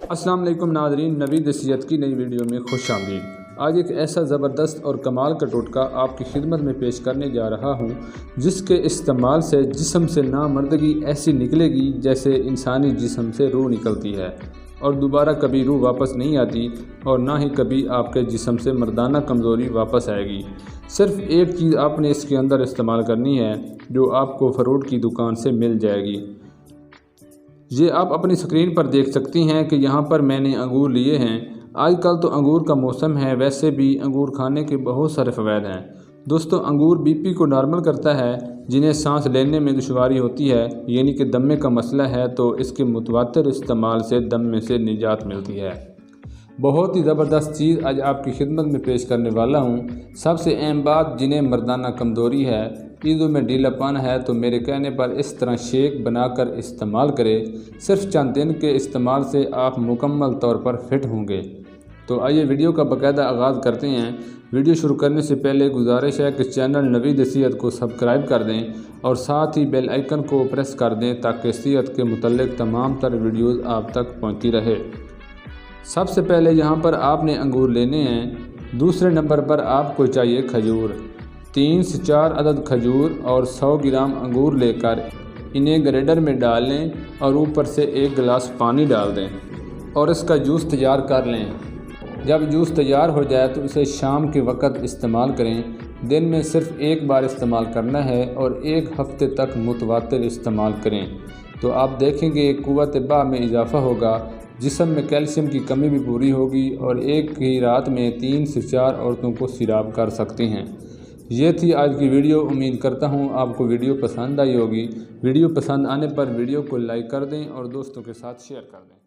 السلام علیکم ناظرین، نوید صحت کی نئی ویڈیو میں خوش آمدید۔ آج ایک ایسا زبردست اور کمال کا ٹوٹکا آپ کی خدمت میں پیش کرنے جا رہا ہوں جس کے استعمال سے جسم سے نامردگی ایسی نکلے گی جیسے انسانی جسم سے روح نکلتی ہے، اور دوبارہ کبھی روح واپس نہیں آتی اور نہ ہی کبھی آپ کے جسم سے مردانہ کمزوری واپس آئے گی۔ صرف ایک چیز آپ نے اس کے اندر استعمال کرنی ہے جو آپ کو فروٹ کی دکان سے مل جائے گی۔ یہ آپ اپنی اسکرین پر دیکھ سکتی ہیں کہ یہاں پر میں نے انگور لیے ہیں۔ آج کل تو انگور کا موسم ہے، ویسے بھی انگور کھانے کے بہت سارے فوائد ہیں۔ دوستو، انگور بی پی کو نارمل کرتا ہے۔ جنہیں سانس لینے میں دشواری ہوتی ہے یعنی کہ دمے کا مسئلہ ہے تو اس کے متواتر استعمال سے دمے سے نجات ملتی ہے۔ بہت ہی زبردست چیز آج آپ کی خدمت میں پیش کرنے والا ہوں۔ سب سے اہم بات، جنہیں مردانہ کمزوری ہے، عیدوں میں ڈھیلا پن ہے تو میرے کہنے پر اس طرح شیک بنا کر استعمال کریں۔ صرف چند دن کے استعمال سے آپ مکمل طور پر فٹ ہوں گے۔ تو آئیے ویڈیو کا باقاعدہ آغاز کرتے ہیں۔ ویڈیو شروع کرنے سے پہلے گزارش ہے کہ چینل نوید صحت کو سبسکرائب کر دیں اور ساتھ ہی بیل آئیکن کو پریس کر دیں تاکہ صحت کے متعلق تمام تر ویڈیوز آپ تک پہنچتی رہے۔ سب سے پہلے یہاں پر آپ نے انگور لینے ہیں۔ دوسرے نمبر پر آپ کو چاہیے کھجور۔ 3 سے 4 عدد کھجور اور 100 گرام انگور لے کر انہیں گریڈر میں ڈال لیں اور اوپر سے 1 گلاس پانی ڈال دیں اور اس کا جوس تیار کر لیں۔ جب جوس تیار ہو جائے تو اسے شام کے وقت استعمال کریں۔ دن میں صرف ایک بار استعمال کرنا ہے اور 1 ہفتے تک متواتر استعمال کریں تو آپ دیکھیں گے قوت بہ میں اضافہ ہوگا، جسم میں کیلشیم کی کمی بھی پوری ہوگی اور ایک ہی رات میں 3 سے 4 عورتوں کو سیراب کر سکتے ہیں۔ یہ تھی آج کی ویڈیو۔ امید کرتا ہوں آپ کو ویڈیو پسند آئی ہوگی۔ ویڈیو پسند آنے پر ویڈیو کو لائک کر دیں اور دوستوں کے ساتھ شیئر کر دیں۔